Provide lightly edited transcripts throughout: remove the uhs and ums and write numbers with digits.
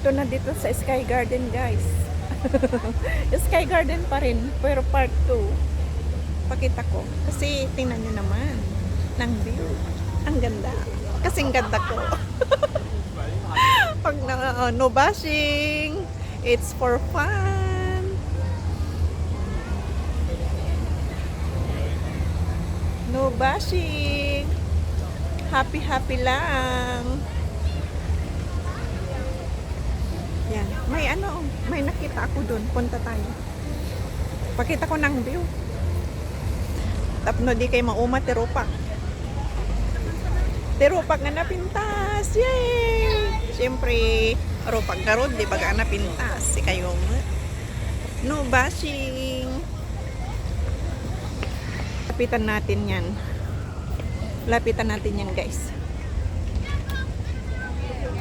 Nandito na dito sa Sky Garden, guys. Sky Garden pa rin, pero part 2. Pakita ko. Kasi tingnan nyo naman ng view. Ang ganda. Kasing ganda ko. Pag no bashing, it's for fun. No bashing. Happy lang. Yan. May nakita ako doon. Punta tayo. Pakita ko ng view. Tapno di kay mauma terupak. Terupak nga napintas. Yay! Siyempre, rupak garod, di ba nga napintas? Si kayo nga. No bashing. Lapitan natin yan. Lapitan natin yan, guys.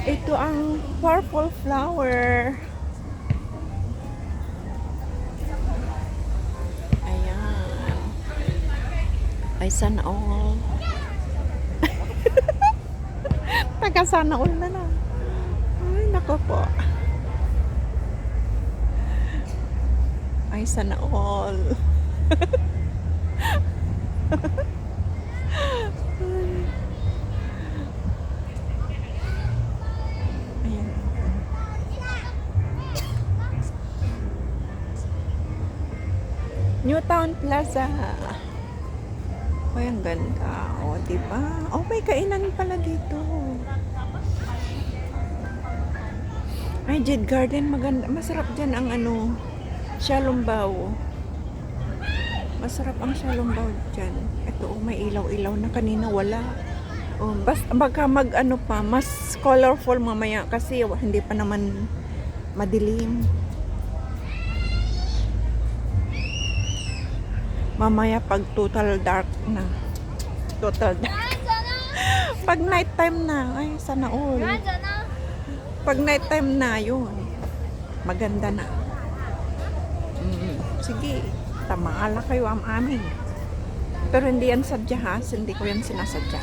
Ito ang purple flower. Ayan. Ay, sana all. Taga sana all na lang. Ay, nako po. Ay, sana all. Newtown Plaza. Oh, ang ganda. O, oh, diba? Oh, may kainan pala dito. Ay, Jade Garden. Maganda. Masarap dyan ang Xiaolongbao. Masarap ang Xiaolongbao dyan. Ito, oh, may ilaw-ilaw na. Kanina wala. Oh, basta baka pa. Mas colorful mamaya kasi hindi pa naman madilim. Mamaya pag total dark na. Total dark. Pag night time na, ay sana all. Pag night time na, yun. Maganda na. Sige, tamaala kayo ang amin. Pero hindi yan sadya ha. Hindi ko yan sinasadya.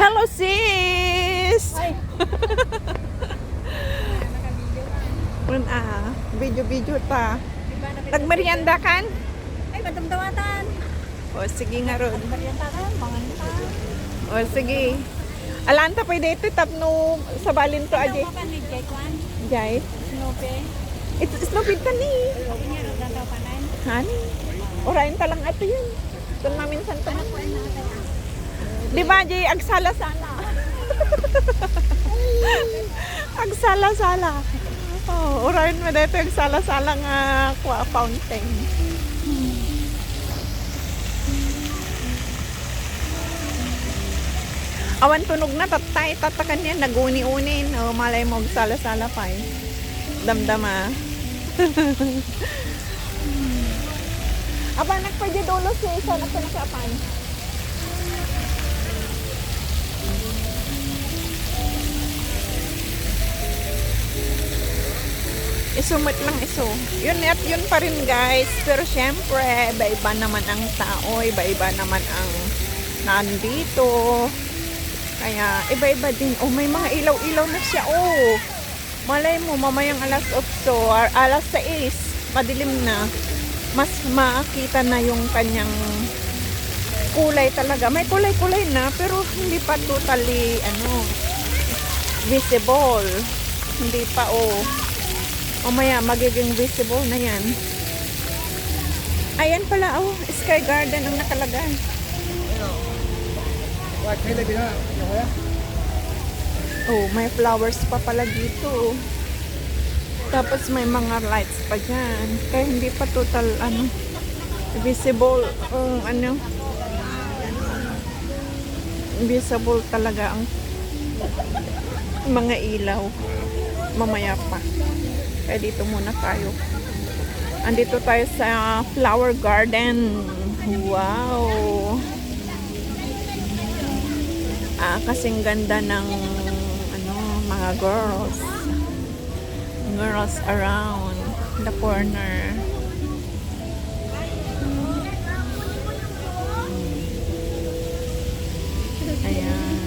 Hello sis! Video ta. Nagmerienda kan? Ay, madamdamatan. O, sige nga ron. Merienda kan, manganta. O, sige. Alanta pa dito, tapno sa balin to, aje. Ano ka ni Jay Kwan? Jay? Snoopy? It's snowpid ka ni. Ini ro daw panan. Hani? Orayin ta lang ato yun. Doon maminsan to. Ano ko na ata. Di ba, Jay? Agsala sana. Agsala-sala. Oh, orayin mo dito yung sala-sala nga fountain. Awan tunog na tatakan yan, naguni-unin. O, malay mo, sala-sala pa eh. Damdama. Aba, nagpwede dulo siya. Isa na kinakapan. Isumot lang iso. Yun at yun pa rin guys. Pero syempre, iba-iba naman ang tao. Iba-iba naman ang nandito. Kaya, iba-iba din. Oh, may mga ilaw-ilaw na siya. Oh, malay mo, mamayang alas 8 or alas 6, madilim na. Mas makita na yung kanyang kulay talaga. May kulay-kulay na, pero hindi pa totally, visible. Hindi pa, oh. Mamaya, magiging visible na yan. Ayan pala, oh. Sky Garden ang nakalagay. Oh, may flowers pa pala dito. Tapos may mga lights pa dyan. Kaya hindi pa total, visible. Visible talaga ang mga ilaw. Mamaya pa. Kaya dito muna tayo. Andito tayo sa flower garden. Wow! Kasing ganda ng mga girls around the corner. Ayan.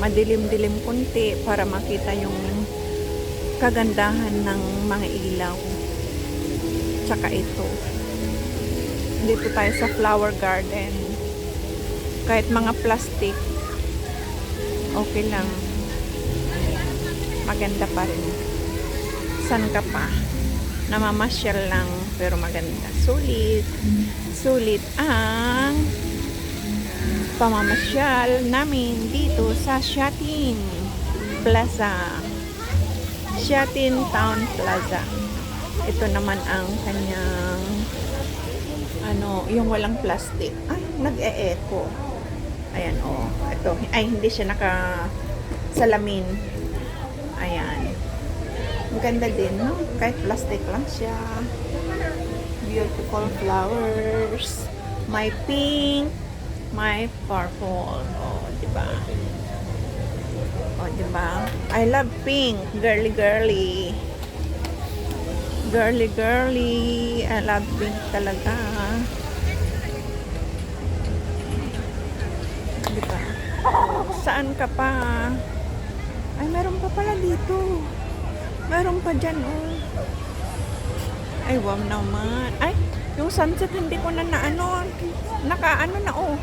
madilim-dilim kunti para makita yung kagandahan ng mga ilaw. Tsaka ito. Dito tayo sa flower garden. Kahit mga plastic, okay lang. Maganda pa rin. San ka pa? Namamasyal lang, pero maganda. Sulit. Sulit ang pamamasyal namin dito sa Shatin Plaza. Shatin Town Plaza. Ito naman ang kanyang yung walang plastic. Ay, nag-e-echo. Ayan, oh. Ito. Ay, hindi siya naka-salamin. Ayan. Maganda din, no? Kahit plastic lang siya. Beautiful flowers. May pink. May purple. Oh, diba? Oh, diba? I love pink. Girly, girly. Girly, girly. I love pink talaga. Diba? Saan ka pa? Ay, meron pa pala dito. Meron pa dyan, oh. Ay, wow naman. Ay, yung sunset hindi ko na nakaano na, oh.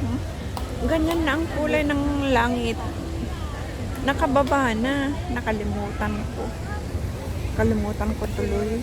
Ganyan na ang kulay ng langit. Nakababa na. Nakalimutan ko. Kalimutan ko tuloy.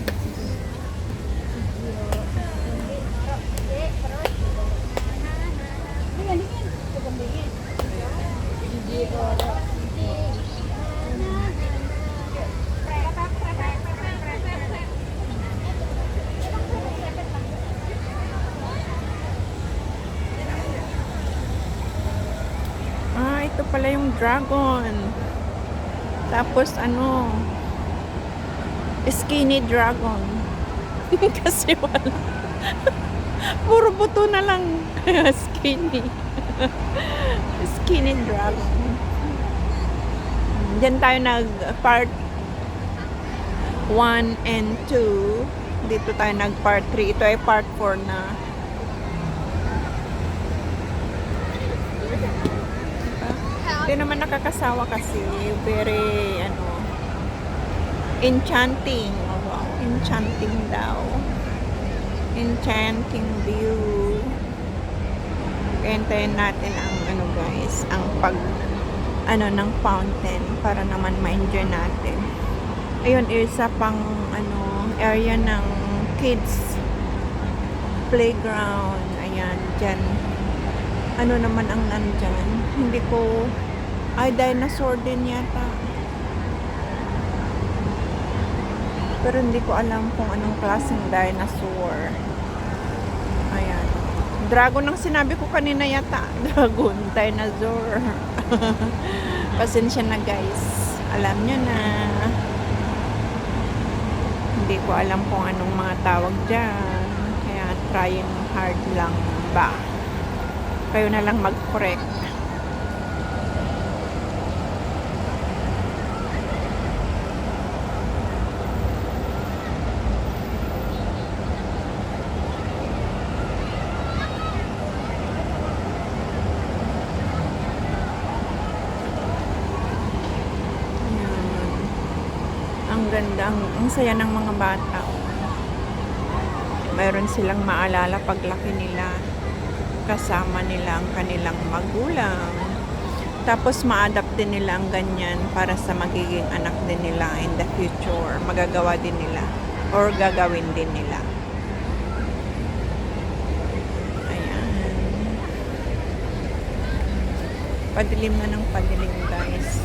Ito pala yung dragon. Tapos skinny dragon. Kasi wala. Puro buto na lang. Skinny. Skinny dragon. Diyan tayo nag part 1 and 2. Dito tayo nag part 3. Ito ay part 4 na. Hindi naman nakakasawa kasi very enchanting. Wow, enchanting daw. Enchanting view. Hintayin natin ang guys, ang ng fountain para naman ma-enjoy natin. Ayun, isa pang area ng kids playground. Ayan, dyan. Naman ang nandyan? Hindi ko ay dinosaur din yata. Pero hindi ko alam kung anong klaseng dinosaur. Ayan. Dragon ang sinabi ko kanina yata. Dragon, dinosaur. Pasensya na guys. Alam nyo na. Hindi ko alam kung anong mga tawag dyan. Kaya trying hard lang ba. Kayo na lang mag-correct. Ang ganda, ang saya ng mga bata. Mayroon silang maalala paglaki nila. Kasama nila ang kanilang magulang. Tapos ma-adapt din nila ang ganyan para sa magiging anak din nila in the future. Magagawa din nila or gagawin din nila. Ayan. Padilim na ng padilim guys.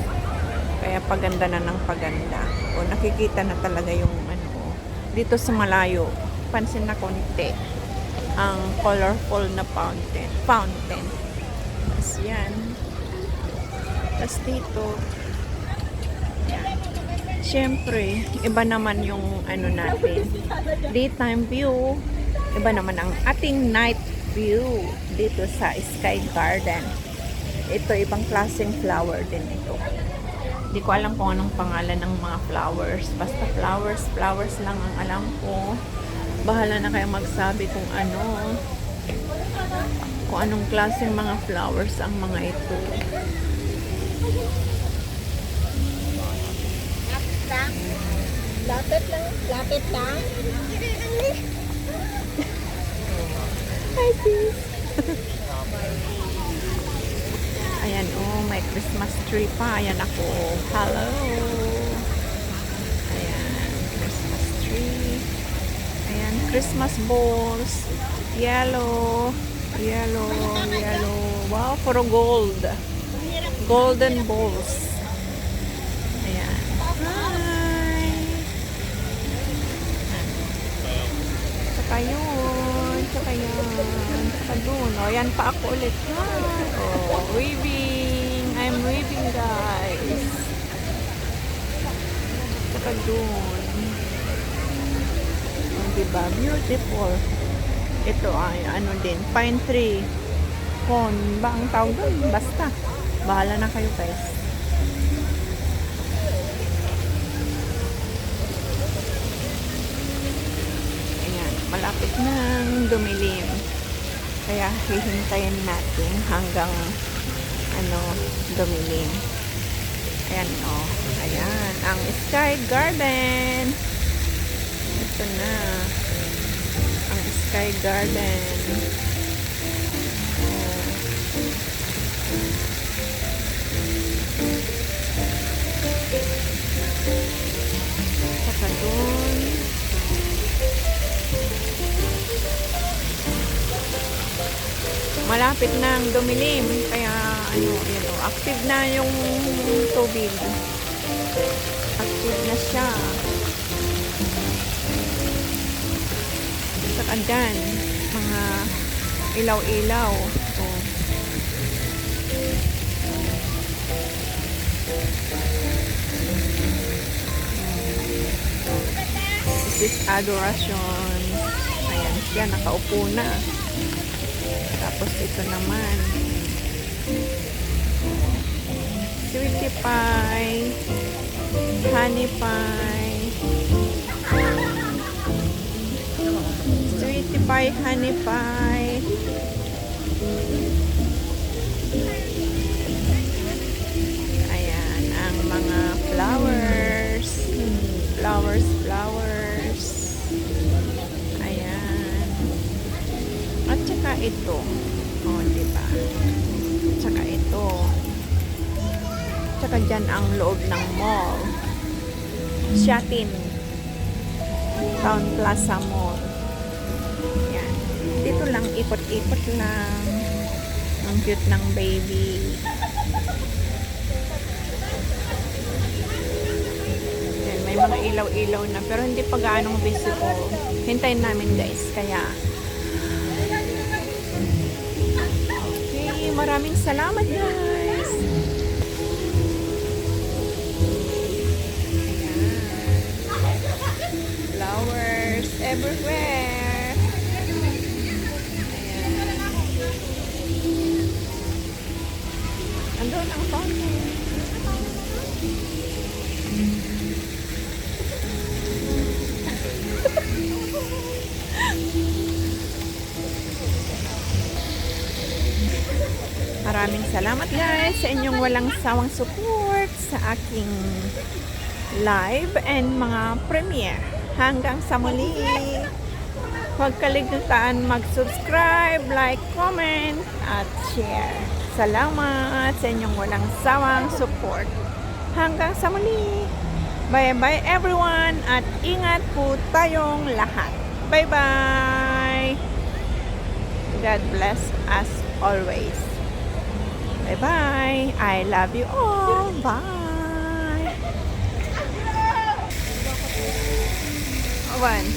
Kaya paganda na ng paganda. O nakikita na talaga yung dito sa malayo. Pansin na konti ang colorful na fountain. Tapos yan. Tapos dito. Yan. Siyempre, iba naman yung natin. Daytime view. Iba naman ang ating night view dito sa Sky Garden. Ito, ibang klaseng flower din ito. Hindi ko alam kung anong pangalan ng mga flowers. Basta flowers lang ang alam ko. Bahala na kayo magsabi kung anong klaseng mga flowers ang mga ito. Lapit lang. Lapit lang. Hi, sis. Ayan, oh, may Christmas tree pa. Ayan ako. Hello. Ayan, Christmas tree. Ayan, Christmas balls. Yellow. Yellow. Yellow. Wow, puro gold. Golden balls. Ayan. Hi. Tsaka yun. Tsaka yan. Tsaka dun. O, yan pa ako ulit. Hi. Oh, waving. I'm waving, guys. Tsaka dun. Oh, diba? Beautiful. Ito ay ano din. Pine tree. Pond ba ang tawag doon? Basta. Bahala na kayo, guys. Ayan. Malapit nang dumilim. Kaya hihintayin natin hanggang dumilim. Ayan, oh. Ayan. Ang Sky Garden. Ito na. Ang Sky Garden. Saka dun. Malapit nang dumilim. Kaya, active na yung tubig. Active na siya. Saka dyan, mga ilaw-ilaw. Oh. This is adoration. Ayan siya, nakaupo na. Tapos ito naman. Sweetie pie. Honey pie. Sweetie pie, honey pie. Ayan, ang mga flowers. Flowers. Ayan. At saka ito. O, diba? Tsaka ito. Tsaka dyan ang loob ng mall. Shatin. Town Plaza Mall. Yan. Dito lang, ikot-ikot lang. Ang cute ng baby. Yan, may mga ilaw-ilaw na. Pero hindi pa gaanong visible. Hintayin namin, guys. Kaya, okay, maraming salamat, guys. Flowers everywhere. Ayan. Andun ang fountain. Maraming salamat, guys, sa inyong walang sawang support sa aking live and mga premiere. Hanggang sa muli. Huwag kalimutan mag-subscribe, like, comment, at share. Salamat sa inyong walang sawang support. Hanggang sa muli. Bye-bye everyone at ingat po tayong lahat. Bye-bye. God bless us always. Bye-bye. I love you all. Bye. One.